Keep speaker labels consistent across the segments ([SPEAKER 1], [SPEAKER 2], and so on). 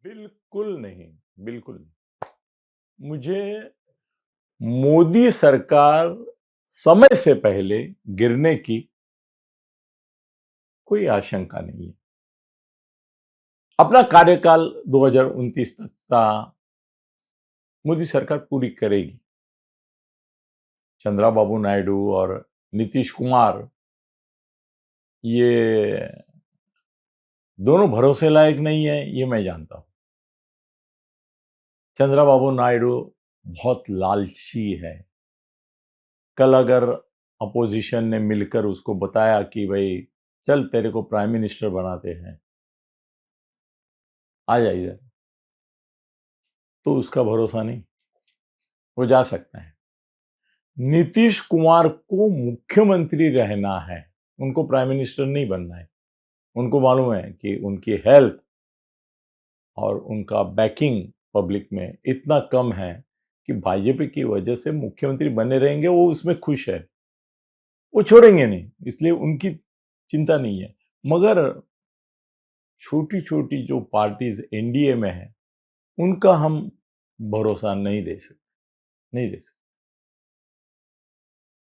[SPEAKER 1] बिल्कुल नहीं, बिल्कुल नहीं। मुझे मोदी सरकार समय से पहले गिरने की कोई आशंका नहीं है। अपना कार्यकाल 2029 तक का मोदी सरकार पूरी करेगी। चंद्रबाबू नायडू और नीतीश कुमार ये दोनों भरोसे लायक नहीं है, ये मैं जानता हूं। चंद्रबाबू नायडू बहुत लालची है। कल अगर अपोजिशन ने मिलकर उसको बताया कि भाई चल तेरे को प्राइम मिनिस्टर बनाते हैं, आ जा इधर, तो उसका भरोसा नहीं, वो जा सकता है। नीतीश कुमार को मुख्यमंत्री रहना है, उनको प्राइम मिनिस्टर नहीं बनना है। उनको मालूम है कि उनकी हेल्थ और उनका बैकिंग पब्लिक में इतना कम है कि बीजेपी की वजह से मुख्यमंत्री बने रहेंगे, वो उसमें खुश है, वो छोड़ेंगे नहीं, इसलिए उनकी चिंता नहीं है। मगर छोटी छोटी जो पार्टीज एनडीए में है, उनका हम भरोसा नहीं दे सकते, नहीं दे सकते।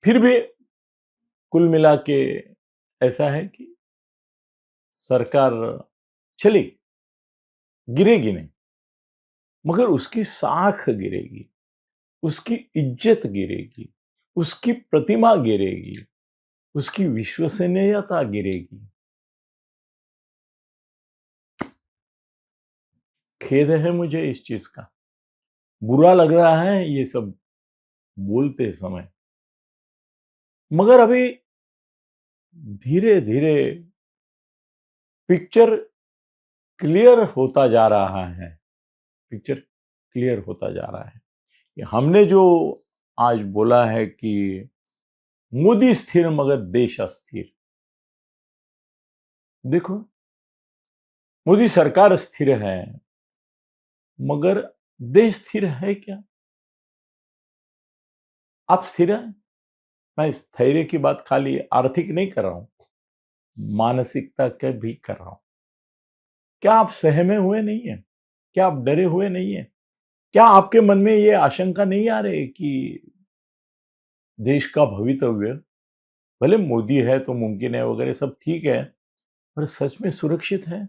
[SPEAKER 1] फिर भी कुल मिला के ऐसा है कि सरकार चलेगी, गिरेगी नहीं, मगर उसकी साख गिरेगी, उसकी इज्जत गिरेगी, उसकी प्रतिमा गिरेगी, उसकी विश्वसनीयता गिरेगी। खेद है मुझे इस चीज का, बुरा लग रहा है ये सब बोलते समय, मगर अभी धीरे धीरे पिक्चर क्लियर होता जा रहा है। पिक्चर क्लियर होता जा रहा है। हमने जो आज बोला है कि मोदी स्थिर मगर देश अस्थिर, देखो मोदी सरकार स्थिर है मगर देश स्थिर है क्या? आप स्थिर हैं? मैं स्थैर्य की बात खाली आर्थिक नहीं कर रहा हूं, मानसिकता के भी कर रहा हूं। क्या आप सहमे हुए नहीं है? क्या आप डरे हुए नहीं है? क्या आपके मन में ये आशंका नहीं आ रही कि देश का भवितव्य, भले मोदी है तो मुमकिन है वगैरह सब ठीक है, पर सच में सुरक्षित है?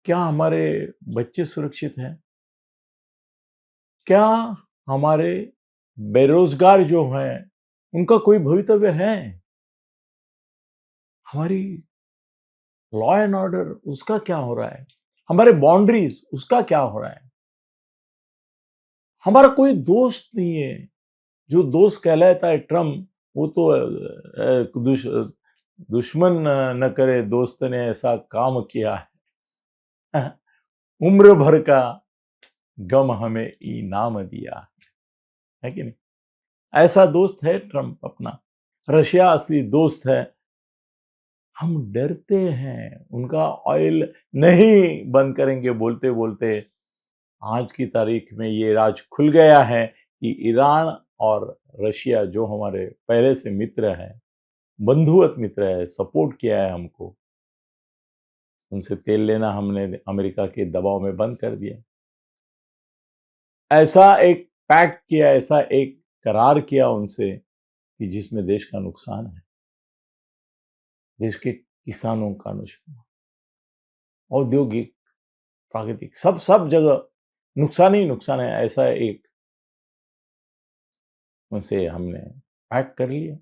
[SPEAKER 1] क्या हमारे बच्चे सुरक्षित हैं? क्या हमारे बेरोजगार जो हैं उनका कोई भवितव्य है? हमारी लॉ एंड ऑर्डर उसका क्या हो रहा है? हमारे बाउंड्रीज उसका क्या हो रहा है? हमारा कोई दोस्त नहीं है। जो दोस्त कहलाता है ट्रम्प, वो तो दुश्मन न करे दोस्त ने ऐसा काम किया है, उम्र भर का गम हमें इनाम दिया है कि नहीं? ऐसा दोस्त है ट्रम्प अपना। रशिया असली दोस्त है। हम डरते हैं, उनका ऑयल नहीं बंद करेंगे बोलते बोलते आज की तारीख में ये राज खुल गया है कि ईरान और रशिया जो हमारे पहले से मित्र हैं, बंधुवत मित्र है, सपोर्ट किया है हमको, उनसे तेल लेना हमने अमेरिका के दबाव में बंद कर दिया। ऐसा एक पैक्ट किया, ऐसा एक करार किया उनसे कि जिसमें देश का नुकसान है, देश के किसानों का नुकसान, औद्योगिक, प्राकृतिक, सब सब जगह नुकसान ही नुकसान है। ऐसा एक उनसे हमने पैक्ट कर लिया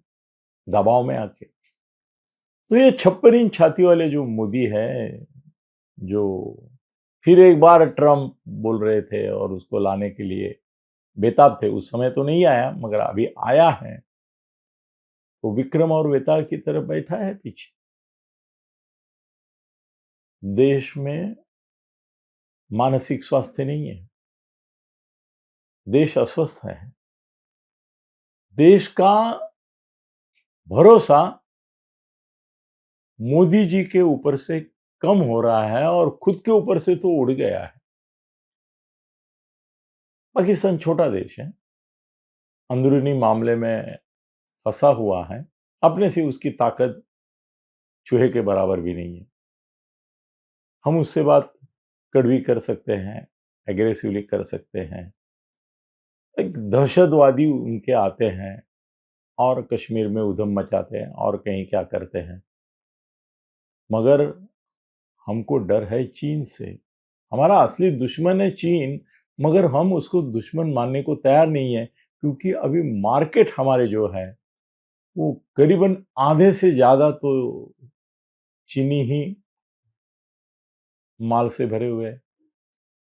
[SPEAKER 1] दबाव में आके। तो ये 56 इंच छाती वाले जो मोदी है, जो फिर एक बार ट्रम्प बोल रहे थे और उसको लाने के लिए बेताब थे, उस समय तो नहीं आया मगर अभी आया है, तो विक्रम और वेताल की तरफ बैठा है पीछे। देश में मानसिक स्वास्थ्य नहीं है, देश अस्वस्थ है। देश का भरोसा मोदी जी के ऊपर से कम हो रहा है और खुद के ऊपर से तो उड़ गया है। पाकिस्तान छोटा देश है, अंदरूनी मामले में फंसा हुआ है, अपने से उसकी ताकत चूहे के बराबर भी नहीं है। हम उससे बात कड़वी कर सकते हैं, एग्रेसिवली कर सकते हैं। एक दहशतवादी उनके आते हैं और कश्मीर में उधम मचाते हैं और कहीं क्या करते हैं। मगर हमको डर है चीन से। हमारा असली दुश्मन है चीन, मगर हम उसको दुश्मन मानने को तैयार नहीं है, क्योंकि अभी मार्केट हमारे जो है वो करीबन आधे से ज्यादा तो चीनी ही माल से भरे हुए हैं।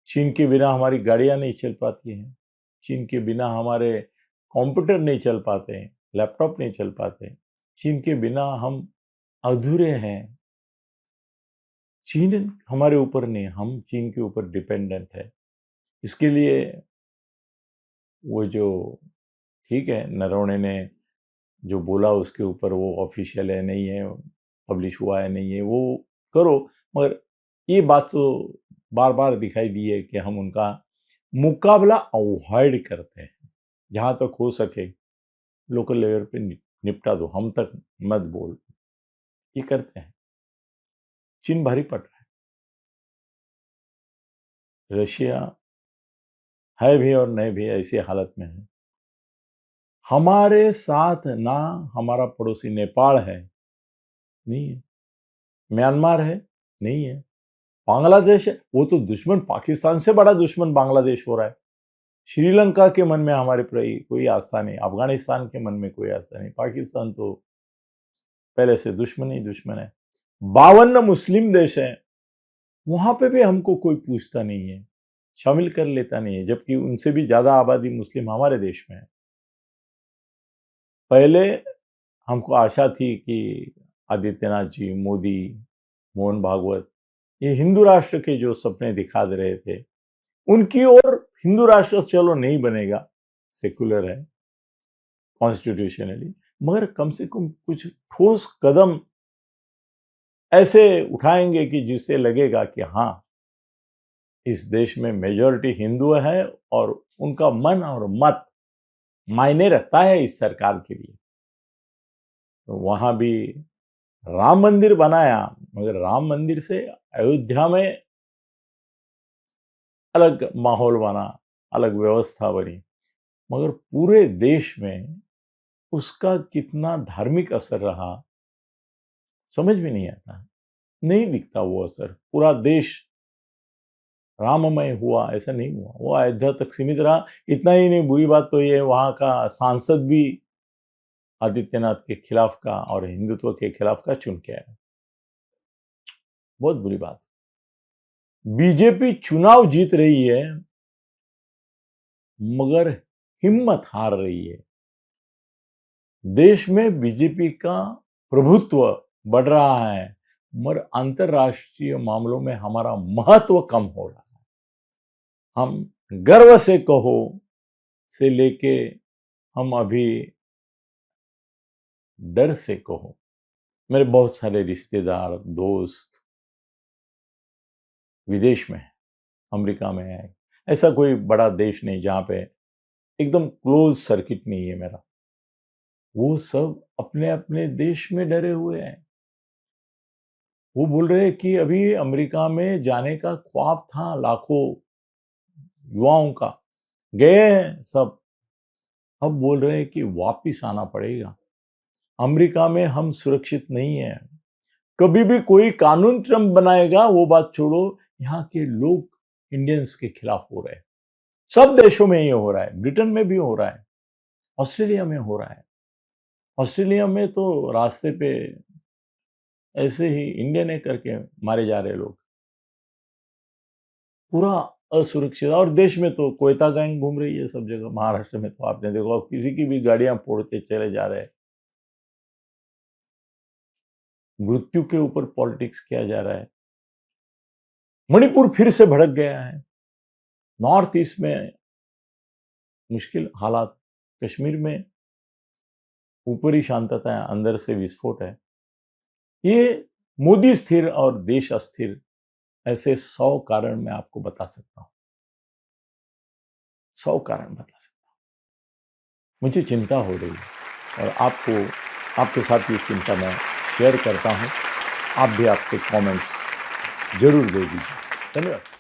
[SPEAKER 1] चीन के बिना हमारी गाड़ियां नहीं चल पाती हैं, चीन के बिना हमारे कंप्यूटर नहीं चल पाते हैं, लैपटॉप नहीं चल पाते, चीन के बिना हम अधूरे हैं। चीन हमारे ऊपर नहीं, हम चीन के ऊपर डिपेंडेंट है। इसके लिए वो जो ठीक है, नरवणे ने जो बोला उसके ऊपर वो ऑफिशियल है नहीं है, पब्लिश हुआ है नहीं है, वो करो, मगर ये बात तो बार बार दिखाई दी है कि हम उनका मुकाबला अवॉइड करते हैं। जहां तक हो सके लोकल लेवल पे निपटा दो, हम तक मत बोल, ये करते हैं। चीन भारी पड़ रहा है, रशिया है भी और नहीं भी ऐसी हालत में है। हमारे साथ ना हमारा पड़ोसी नेपाल है, नहीं है, म्यांमार है, नहीं है, बांग्लादेश है, वो तो दुश्मन पाकिस्तान से बड़ा दुश्मन बांग्लादेश हो रहा है। श्रीलंका के मन में हमारे कोई आस्था नहीं, अफगानिस्तान के मन में कोई आस्था नहीं, पाकिस्तान तो पहले से दुश्मन ही दुश्मन है। 52 मुस्लिम देश हैं, वहां पे भी हमको कोई पूछता नहीं है, शामिल कर लेता नहीं है, जबकि उनसे भी ज्यादा आबादी मुस्लिम हमारे देश में है। पहले हमको आशा थी कि आदित्यनाथ जी, मोदी, मोहन भागवत, ये हिंदू राष्ट्र के जो सपने दिखा दे रहे थे, उनकी ओर हिंदू राष्ट्र चलो नहीं बनेगा, सेकुलर है कॉन्स्टिट्यूशनली, मगर कम से कम कुछ ठोस कदम ऐसे उठाएंगे कि जिससे लगेगा कि हाँ, इस देश में मेजॉरिटी हिंदू है और उनका मन और मत मायने रखता है इस सरकार के लिए। तो वहां भी राम मंदिर बनाया, मगर राम मंदिर से अयोध्या में अलग माहौल बना, अलग व्यवस्था बनी, मगर पूरे देश में उसका कितना धार्मिक असर रहा समझ में नहीं आता, नहीं दिखता वो असर। पूरा देश राममय हुआ ऐसा नहीं हुआ, वो अयोध्या तक सीमित रहा। इतना ही नहीं, बुरी बात तो ये वहां का सांसद भी आदित्यनाथ के खिलाफ का और हिंदुत्व के खिलाफ का चुन के आया, बहुत बुरी बात। बीजेपी चुनाव जीत रही है मगर हिम्मत हार रही है। देश में बीजेपी का प्रभुत्व बढ़ रहा है, मगर अंतरराष्ट्रीय मामलों में हमारा महत्व कम हो रहा है। हम गर्व से कहो से लेके हम अभी डर से कहो। मेरे बहुत सारे रिश्तेदार, दोस्त विदेश में है, अमेरिका में है, ऐसा कोई बड़ा देश नहीं जहां पे एकदम क्लोज सर्किट नहीं है मेरा। वो सब अपने अपने देश में डरे हुए हैं। वो बोल रहे हैं कि अभी अमेरिका में जाने का ख्वाब था लाखों युवाओं का, गए हैं सब, अब बोल रहे हैं कि वापिस आना पड़ेगा। अमेरिका में हम सुरक्षित नहीं है। कभी भी कोई कानून ट्रम्प बनाएगा वो बात छोड़ो, यहाँ के लोग इंडियंस के खिलाफ हो रहे हैं। सब देशों में ये हो रहा है, ब्रिटेन में भी हो रहा है, ऑस्ट्रेलिया में हो रहा है। ऑस्ट्रेलिया में तो रास्ते पे ऐसे ही इंडियन है करके मारे जा रहे लोग, पूरा असुरक्षित। और देश में तो कोयता गैंग घूम रही है सब जगह। महाराष्ट्र में तो आपने देखो, किसी की भी गाड़ियां फोड़ते चले जा रहे हैं। मृत्यु के ऊपर पॉलिटिक्स किया जा रहा है। मणिपुर फिर से भड़क गया है। नॉर्थ ईस्ट में मुश्किल हालात, कश्मीर में ऊपरी शांतता है, अंदर से विस्फोट है। ये मोदी स्थिर और देश अस्थिर, ऐसे 100 कारण मैं आपको बता सकता हूं, 100 कारण बता सकता हूं। मुझे चिंता हो रही है और आपके साथ ये चिंता मैं शेयर करता हूं। आप भी आपके कमेंट्स जरूर दे दीजिए। धन्यवाद।